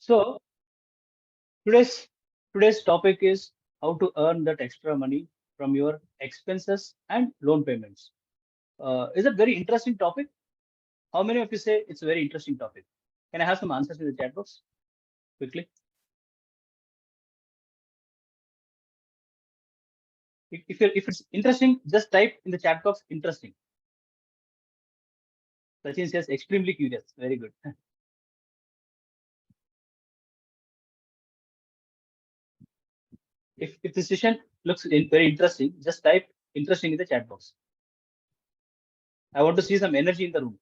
So today's topic is how to earn that extra money from your expenses and loan payments. Is it very interesting topic? How many of you say it's a very interesting topic? Can I have some answers in the chat box quickly? If it's interesting, just type in the chat box interesting. Sachin says extremely curious. Very good. If the session looks very interesting, just type interesting in the chat box. I want to see some energy in the room.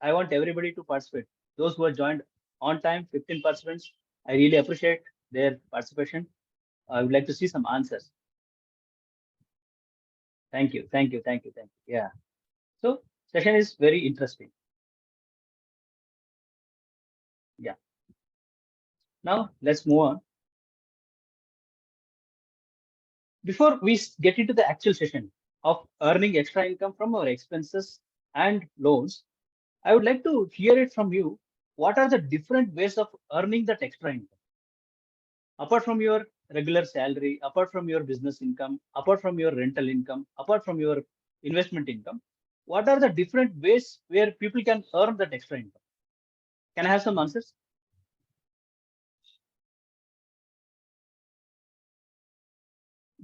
I want everybody to participate. Those who are joined on time, 15 participants, I really appreciate their participation. I would like to see some answers. Thank you, thank you, thank you, thank you. Yeah. So session is very interesting. Yeah. Now let's move on. Before we get into the actual session of earning extra income from our expenses and loans, I would like to hear it from you. What are the different ways of earning that extra income? Apart from your regular salary, apart from your business income, apart from your rental income, apart from your investment income, what are the different ways where people can earn that extra income? Can I have some answers?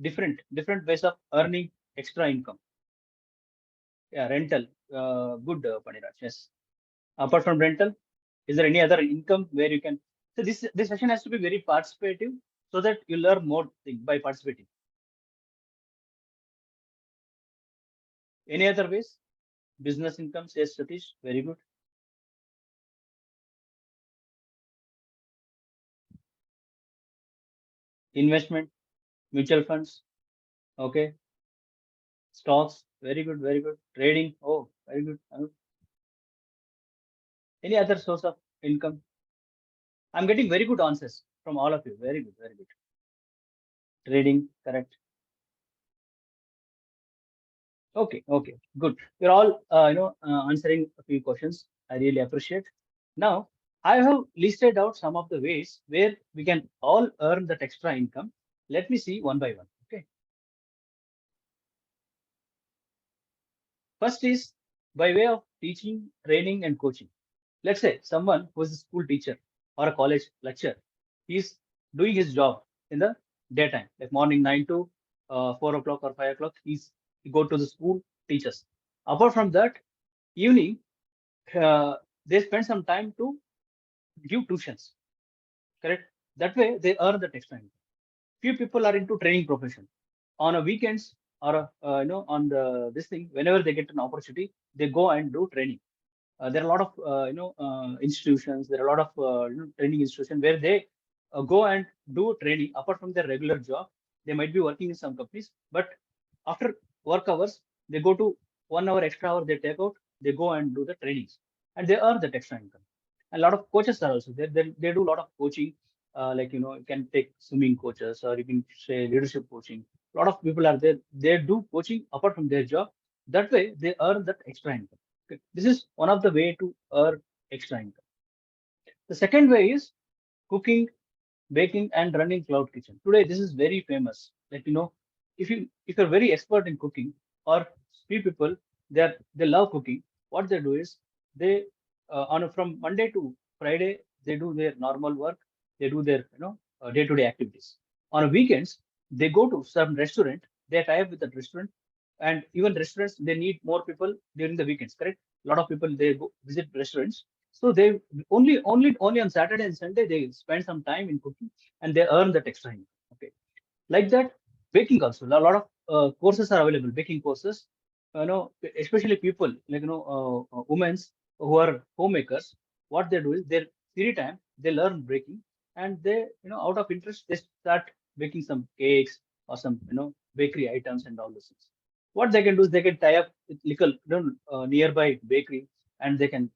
Different ways of earning extra income. Yeah, rental. Good, Paniraj. Yes. Apart from rental, is there any other income where you can? So this session has to be very participative so that you learn more things by participating. Any other ways? Business income, says Satish. Very good. Investment, mutual funds. Okay. Stocks. Very good. Very good. Trading. Oh, very good. Any other source of income? I'm getting very good answers from all of you. Very good. Very good. Trading. Correct. Okay. Okay. Good. You're all, answering a few questions. I really appreciate. Now, I have listed out some of the ways where we can all earn that extra income. Let me see one by one. Okay. First is by way of teaching, training, and coaching. Let's say someone who is a school teacher or a college lecturer, he's doing his job in the daytime, like morning 9 to 4 o'clock or 5 o'clock. He go to the school, teaches. Apart from that, evening, uh, they spend some time to give tuitions. Correct. That way, they earn the extra income. Few people are into training profession. On a weekends or on the this thing, whenever they get an opportunity, they go and do training. There are a lot of institutions. There are a lot of training institutions where they go and do training apart from their regular job. They might be working in some companies, but after work hours, they go to 1 hour extra hour they take out. They go and do the trainings, and they earn that extra income. A lot of coaches are also there. They do a lot of coaching, like you can take swimming coaches or you can say leadership coaching. A lot of people are there. They do coaching apart from their job. That way, they earn that extra income. Okay. This is one of the way to earn extra income. The second way is cooking, baking, and running cloud kitchen. Today, this is very famous. Like if you're very expert in cooking, or few people they love cooking, what they do is they from Monday to Friday they do their normal work, they do their day-to-day activities. On weekends, they go to some restaurant, they tie up with that restaurant, and even restaurants they need more people during the weekends. Correct? A lot of people they go visit restaurants, so they only on Saturday and Sunday they spend some time in cooking and they earn that extra income. Okay, like that, baking also. A lot of courses are available, baking courses. Especially people like women who are homemakers. What they do is their free time they learn baking, and they out of interest they start baking some cakes or some bakery items and all those things. What they can do is they can tie up with local nearby bakery, and they can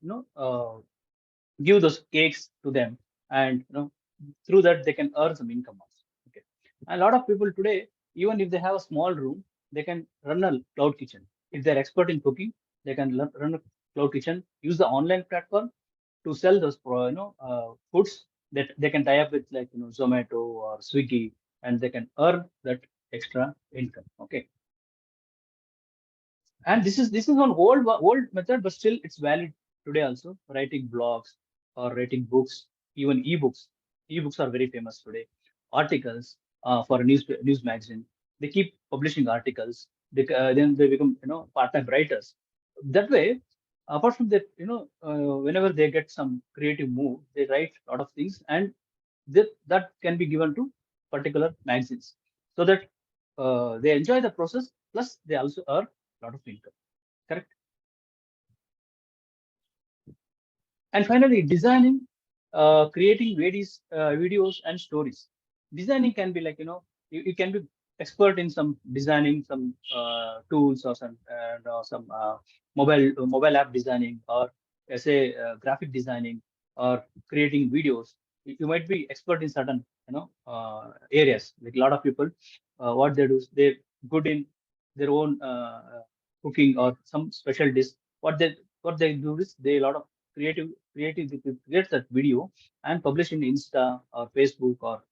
give those cakes to them, and through that they can earn some income also. Okay, and a lot of people today, even if they have a small room, they can run a cloud kitchen. If they're expert in cooking, they can run a cloud kitchen, use the online platform to sell those foods, that they can tie up with like Zomato or Swiggy, and they can earn that extra income. Okay, and this is on old method, but still it's valid today also. Writing blogs or writing books, even ebooks. Ebooks are very famous today. Articles for a news magazine. They keep publishing articles. Then they become part-time writers. That way, apart from that, whenever they get some creative move, they write a lot of things, and that can be given to particular magazines, so that they enjoy the process. Plus, they also earn a lot of income. Correct. And finally, designing, creating videos and stories. Designing can be like, you can be expert in some designing some tools, or some mobile app designing, or say graphic designing, or creating videos. You might be expert in certain areas. Like a lot of people, what they do is they're good in their own cooking or some special dish. What they do is they a lot of creative create that video and publish in Insta or Facebook or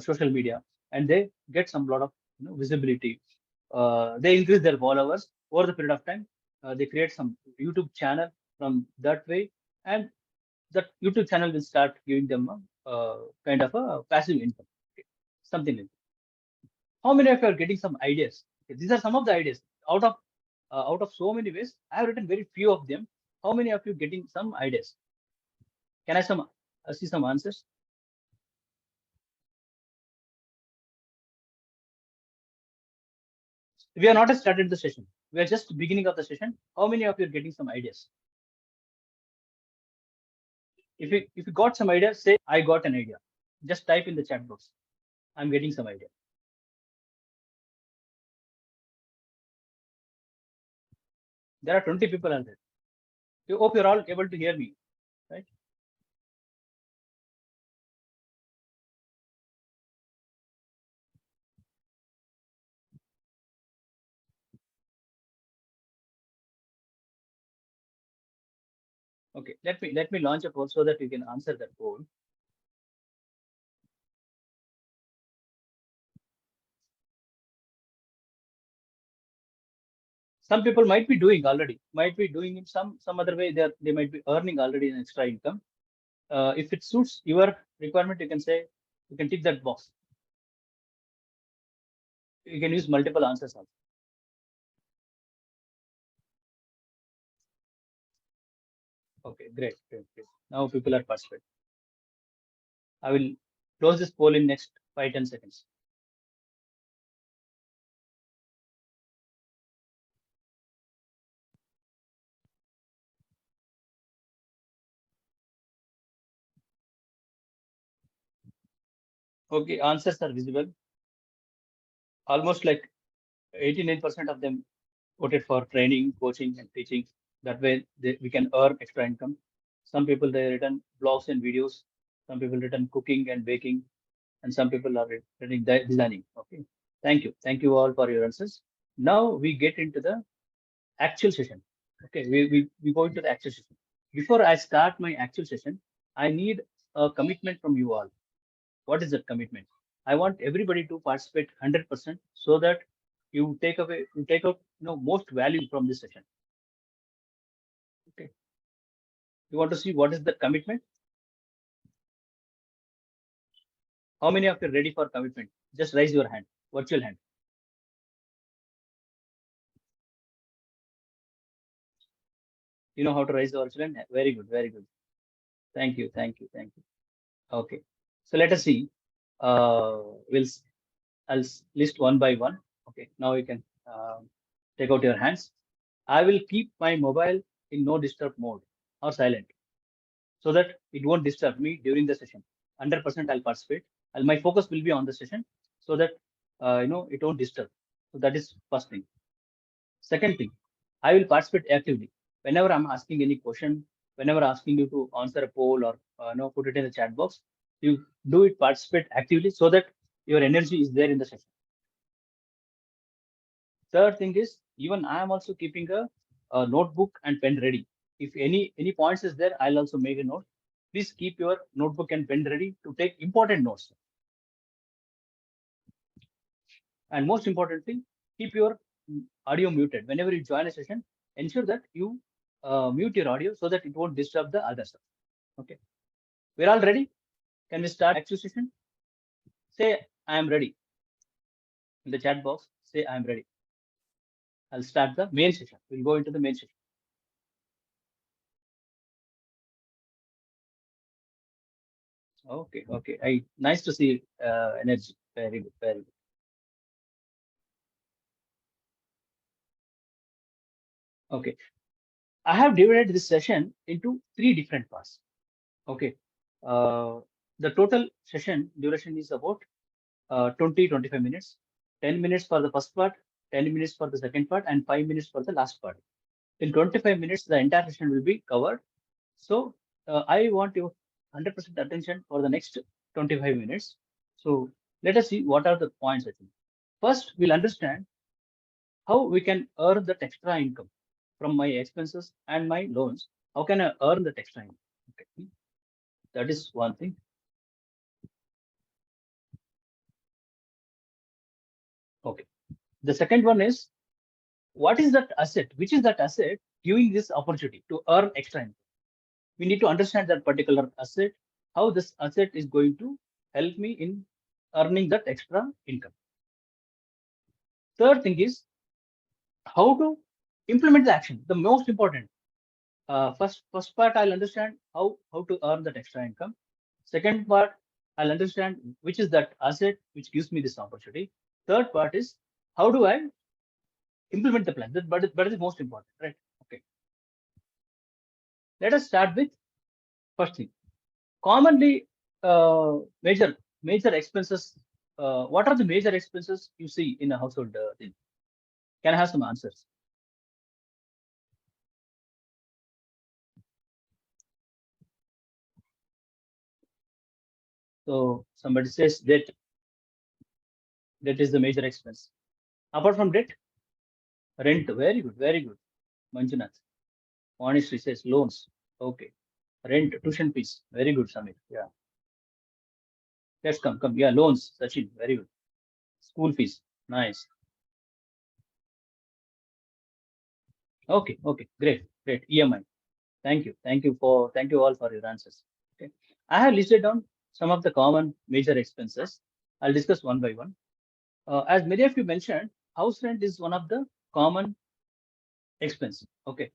social media, and they get some lot of visibility. They increase their followers over the period of time. They create some YouTube channel from that way, and that YouTube channel will start giving them a kind of a passive income. Okay, something like that. How many of you are getting some ideas? Okay, these are some of the ideas out of so many ways. I have written very few of them. How many of you getting some ideas? Can I see some answers? We are not started the session. We are just beginning of the session. How many of you are getting some ideas? If you got some ideas, say I got an idea. Just type in the chat box. I'm getting some idea. There are 20 people out there. I hope you're all able to hear me, right? Okay. Let me launch a poll so that you can answer that poll. Some people might be doing already, might be doing in some other way. They might be earning already an extra income. If it suits your requirement, you can tick that box. You can use multiple answers also. Okay, great, great, great. Now people are participating. I will close this poll in next 5-10 seconds. Okay, answers are visible. Almost like 89% of them voted for training, coaching, and teaching. That way, we can earn extra income. Some people they written blogs and videos. Some people written cooking and baking, and some people are written designing. Okay, thank you all for your answers. Now we get into the actual session. Okay, we go into the actual session. Before I start my actual session, I need a commitment from you all. What is that commitment? I want everybody to participate 100% so that you take out most value from this session. Okay, you want to see what is the commitment? How many of you are ready for commitment? Just raise your hand, virtual hand. You know how to raise the virtual hand? Very good, very good. Thank you, thank you, thank you. Okay, so let us see. We'll I'll list one by one. Okay, now you can take out your hands. I will keep my mobile in no disturb mode or silent so that it won't disturb me during the session. 100% I'll participate. My focus will be on the session so that it won't disturb. So that is first thing. Second thing, I will participate actively. Whenever I'm asking any question, whenever asking you to answer a poll or put it in the chat box, you do it participate actively so that your energy is there in the session. Third thing is even I am also keeping a notebook and pen ready. If any points is there, I'll also make a note. Please keep your notebook and pen ready to take important notes. And most importantly, keep your audio muted. Whenever you join a session, ensure that you mute your audio so that it won't disturb the other stuff. Okay. We're all ready? Can we start actual session? Say, I am ready. In the chat box, say, I am ready. I'll start the main session. We'll go into the main session. Okay, okay. Nice to see energy. Very good, very good. Okay. I have divided this session into 3 different parts. Okay. The total session duration is about 20-25 minutes. 10 minutes for the first part, 10 minutes for the second part, and 5 minutes for the last part. In 25 minutes, the entire session will be covered. So I want your 100% attention for the next 25 minutes. So let us see what are the points. I think first we'll understand how we can earn that extra income from my expenses and my loans. How can I earn that extra income? Okay, that is one thing. Okay, the second one is what is that asset? Which is that asset giving this opportunity to earn extra income? We need to understand that particular asset, how this asset is going to help me in earning that extra income. Third thing is how to implement the action. The most important. First part, I'll understand how to earn that extra income. Second part, I'll understand which is that asset which gives me this opportunity. Third part is how do I implement the plan? But it is most important, right? Okay. Let us start with first thing. Commonly, major expenses. What are the major expenses you see in a household thing? Can I have some answers? So somebody says debt. Debt is the major expense. Apart from debt, rent. Very good, very good. Manjunath. Honestly says loans. Okay. Rent, tuition fees. Very good, Samir. Yeah. Let's come. Yeah, loans. Sachin. Very good. School fees. Nice. Okay. Great. EMI. Thank you. Thank you all for your answers. Okay. I have listed down some of the common major expenses. I'll discuss one by one. As many of you mentioned, house rent is one of the common expense. Okay.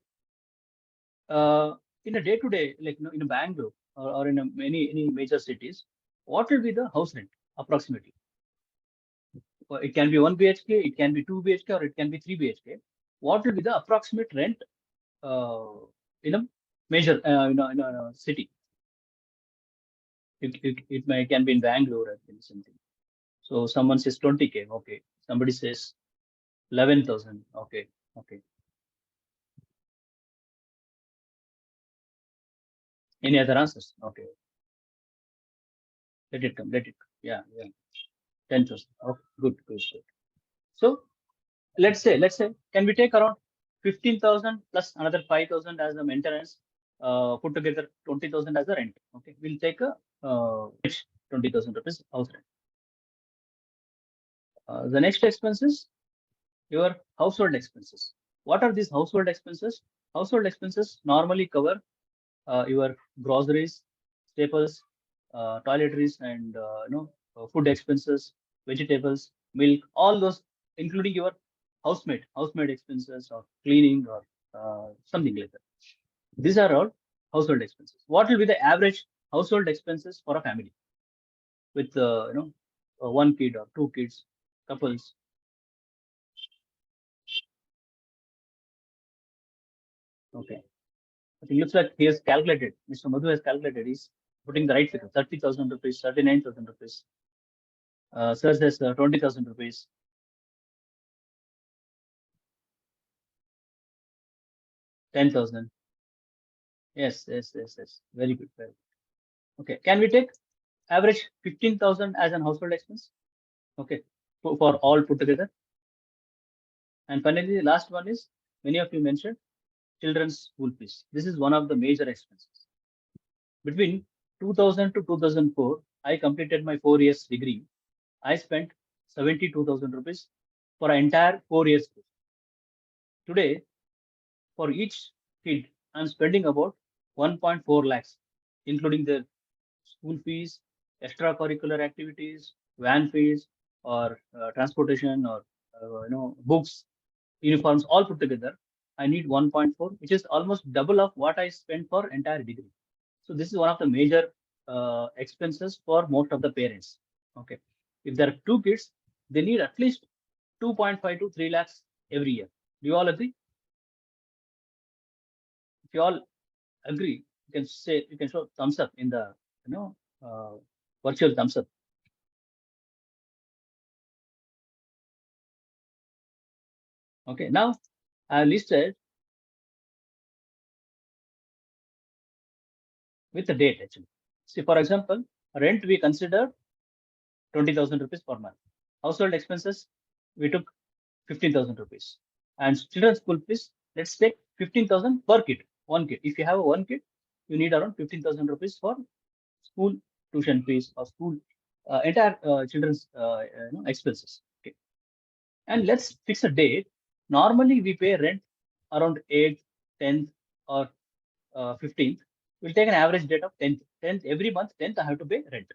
In a day-to-day, like in a Bangalore or in any major cities, what will be the house rent approximately? It can be 1 BHK, it can be 2 BHK, or it can be 3 BHK. What will be the approximate rent uh, in a major in a city? It can be in Bangalore or something. So someone says 20K. Okay. Somebody says 11,000. Okay. Any other answers? Okay. Let it come. Yeah. 10,000. Okay. Good. So let's say, can we take around 15,000 plus another 5,000 as the maintenance, put together 20,000 as the rent. Okay. We'll take a 20,000 rupees house rent. The next expense is your household expenses. What are these household expenses? Household expenses normally cover your groceries, staples, toiletries, and food expenses, vegetables, milk, all those, including your housemaid expenses or cleaning or something like that. These are all household expenses. What will be the average household expenses for a family with one kid or two kids, couples? Okay. I think looks like he has calculated. Mr. Madhu has calculated. He's putting the right figure: 30,000 rupees, 39,000 rupees. Sir says 20,000 rupees. 10,000. Yes. Very good. Okay. Can we take average 15,000 as an household expense? Okay. For all put together. And finally, the last one is many of you mentioned children's school fees. This is one of the major expenses. Between 2000 to 2004, I completed my 4 years degree. I spent 72,000 rupees for an entire 4 years. Today, for each kid, I'm spending about 1.4 lakhs, including the school fees, extracurricular activities, van fees, or transportation, or books, uniforms, all put together. I need 1.4, which is almost double of what I spent for entire degree. So this is one of the major expenses for most of the parents. Okay, if there are two kids, they need at least 2.5 to 3 lakhs every year. Do you all agree? If you all agree, you can show thumbs up in the you know uh, virtual thumbs up. Okay, now I listed with the date actually. See, for example, rent we consider 20,000 rupees per month. Household expenses we took 15,000 rupees, and children's school fees, let's take 15,000 per kid, one kid. If you have one kid, you need around 15,000 rupees for school tuition fees or school entire children's expenses. Okay, and let's fix a date. Normally, we pay rent around 8th, 10th, or 15th. We'll take an average date of 10th. 10th every month, 10th, I have to pay rent.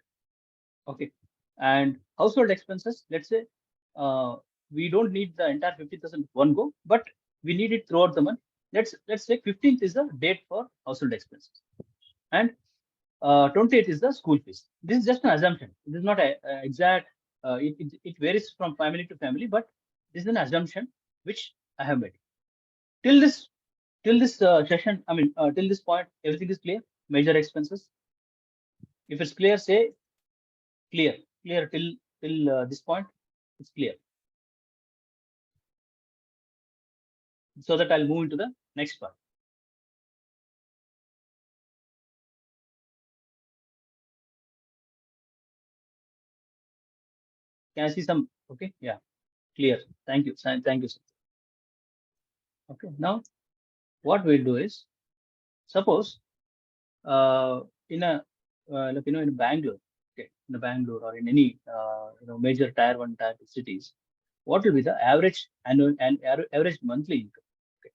Okay. And household expenses, let's say we don't need the entire 50,000 one go, but we need it throughout the month. Let's say 15th is the date for household expenses. And 28th is the school fees. This is just an assumption. This is not a exact, it varies from family to family, but this is an assumption which I have made. Till this, session, till this point, everything is clear. Major expenses. If it's clear, say clear. Clear till this point, it's clear. So that I'll move into the next part. Can I see some? Okay, yeah, clear. Thank you. Thank you, sir. Okay, now what we'll do is, suppose in a in Bangalore, okay, in the Bangalore or in any major tier one, tier two cities, what will be the average annual and average monthly income? Okay.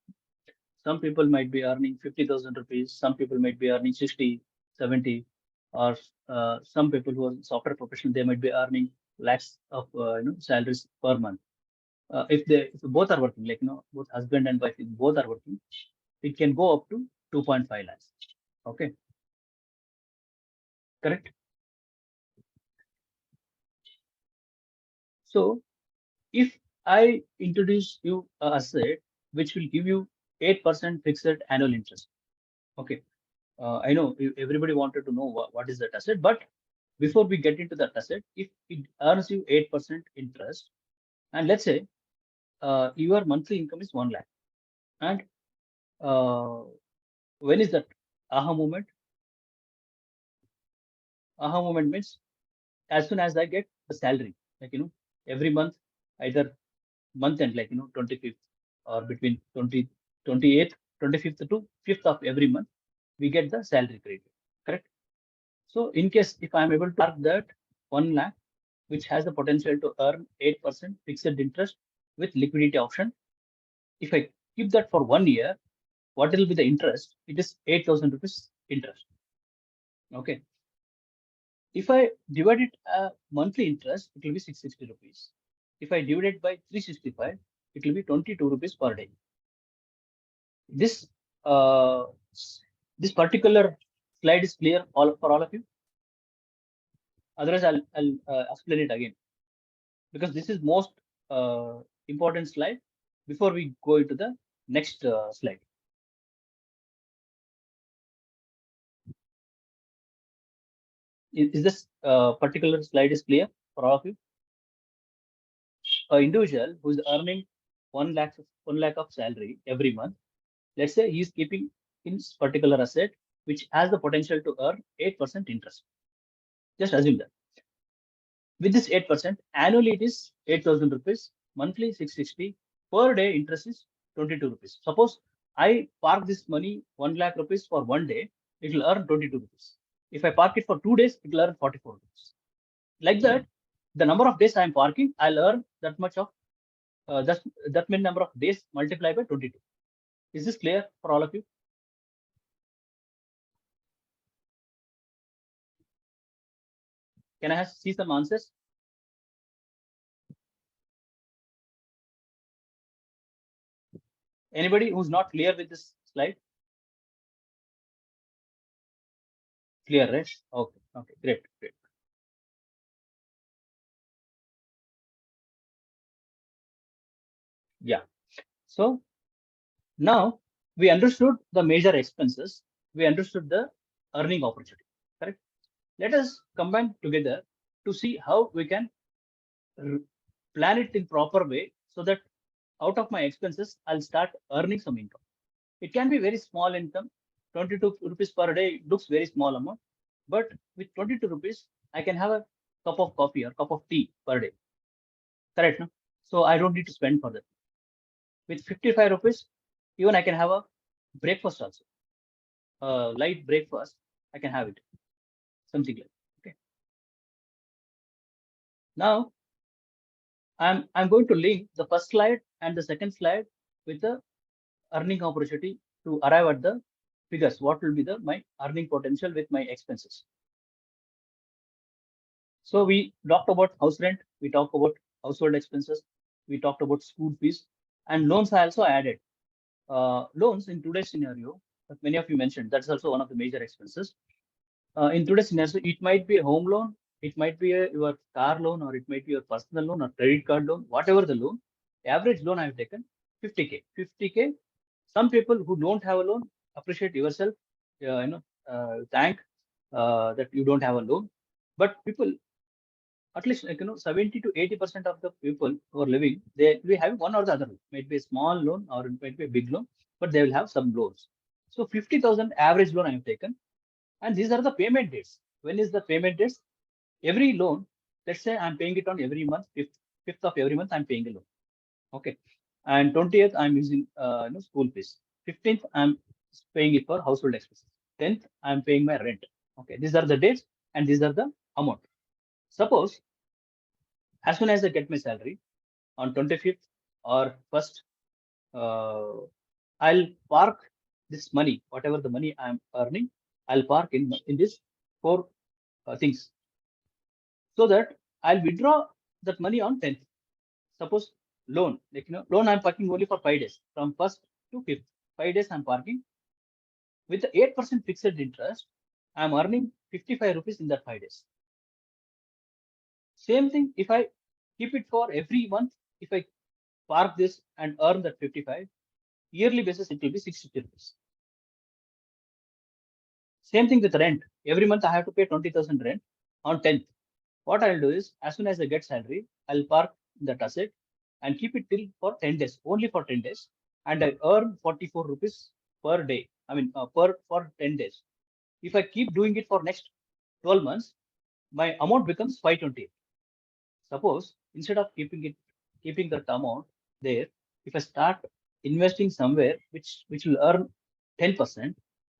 Some people might be earning 50,000 rupees. Some people might be earning 60, 70, or some people who are software professional, they might be earning lakhs of salaries per month. If both are working, like both husband and wife, if both are working, it can go up to 2.5 lakhs. Okay, correct. So if I introduce you a asset which will give you 8% fixed annual interest. Okay, I know everybody wanted to know what is that asset, but before we get into that asset, if it earns you 8% interest, and let's say your monthly income is 1 lakh, and uh, when is that aha moment? Aha moment means as soon as I get the salary, like every month, either month end, like 25th or between 28th, 25th to 5th of every month, we get the salary credit. Correct. So in case if I'm able to park that 1 lakh, which has the potential to earn 8% fixed interest with liquidity option, if I keep that for 1 year, what will be the interest? It is 8,000 rupees interest. Okay. If I divide it monthly interest, it will be 660 rupees. If I divide it by 365, it will be 22 rupees per day. This uh, this particular slide is clear for all of you. Otherwise, I'll explain it again, because this is most important slide before we go into the next slide. Is this particular slide is clear for all of you? An individual who is earning 1 lakh of salary every month, let's say he is keeping in particular asset which has the potential to earn 8% interest. Just assume that. With this 8%, annually it is 8,000 rupees, monthly 660, per day interest is 22 rupees. Suppose I park this money 1 lakh rupees for 1 day, it will earn 22 rupees. If I park it for 2 days, it will earn 44 rupees. Like that, the number of days I am parking, I'll earn that much of that many number of days multiplied by 22. Is this clear for all of you? Can I see some answers? Anybody who's not clear with this slide? Clear, right? Okay, okay, great, great. Yeah. So now we understood the major expenses. We understood the earning opportunity. Correct. Let us combine together to see how we can plan it in proper way so that out of my expenses, I'll start earning some income. It can be very small income. 22 rupees per day looks very small amount, but with 22 rupees, I can have a cup of coffee or cup of tea per day. Correct, no? So I don't need to spend for that. With 55 rupees, even I can have a breakfast also. Light breakfast, I can have it. Something like that. Okay. Now I'm going to link the first slide and the second slide with the earning opportunity to arrive at the figures. What will be the my earning potential with my expenses? So we talked about house rent, we talked about household expenses, we talked about school fees, and loans I also added. Loans in today's scenario, that many of you mentioned, that's also one of the major expenses. In today's scenario, it might be a home loan, it might be your car loan, or it might be your personal loan or credit card loan, whatever the loan. Average loan I've taken 50K. 50K. Some people who don't have a loan appreciate yourself, thank that you don't have a loan. But people, at least 70 to 80% of the people who are living, they will have one or the other. Might be a small loan or it might be a big loan, but they will have some loans. So 50,000 average loan I have taken, and these are the payment dates. When is the payment dates? Every loan, let's say I'm paying it on every month, fifth of every month I'm paying a loan. Okay. And 20th I'm using school fees. 15th I'm paying it for household expenses. 10th I'm paying my rent. Okay. These are the dates and these are the amount. Suppose as soon as I get my salary on 25th or 1st, I'll park this money, whatever the money I'm earning, I'll park in this four things, so that I'll withdraw that money on 10th. Suppose loan, loan I'm parking only for 5 days, from 1st to 5th. 5 days I'm parking with the 8% fixed interest. I'm earning 55 rupees in that 5 days. Same thing if I keep it for every month, if I park this and earn that 55, yearly basis it will be 60 rupees. Same thing with rent. Every month I have to pay 20,000 rent on 10th. What I'll do is, as soon as I get salary, I'll park that asset and keep it till for 10 days, only for 10 days. And I earn 44 rupees per day. I mean, for 10 days. If I keep doing it for next 12 months, my amount becomes 520. Suppose instead of keeping that amount there, if I start investing somewhere which will earn 10%,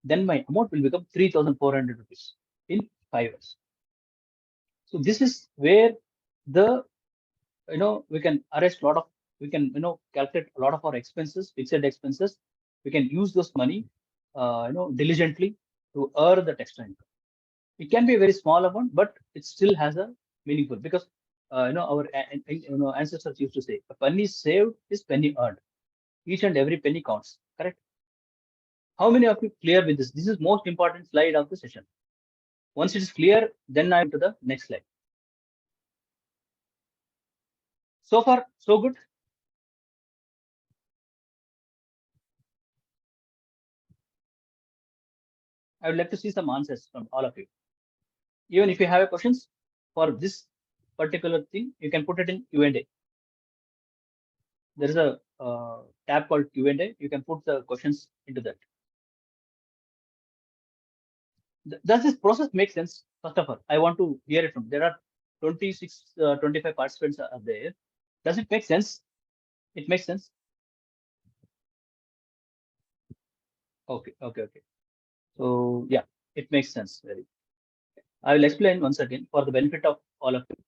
then my amount will become 3,400 rupees in 5 years. So this is where the we can arrest a lot of, we can calculate a lot of our expenses, fixed expenses. We can use those money diligently to earn that extra income. It can be a very small amount, but it still has a meaningful, because our ancestors used to say, a penny saved is penny earned. Each and every penny counts. Correct? How many of you clear with this? This is most important slide of the session. Once it is clear, then I'm to the next slide. So far, so good. I would like to see some answers from all of you. Even if you have questions for this particular thing, you can put it in Q&A. There is a tab called Q&A. You can put the questions into that. Does this process make sense? First of all, I want to hear it from. There are 26, 25 participants are there. Does it make sense? It makes sense. Okay, okay, okay. So yeah, it makes sense. Very. I will explain once again for the benefit of all of you.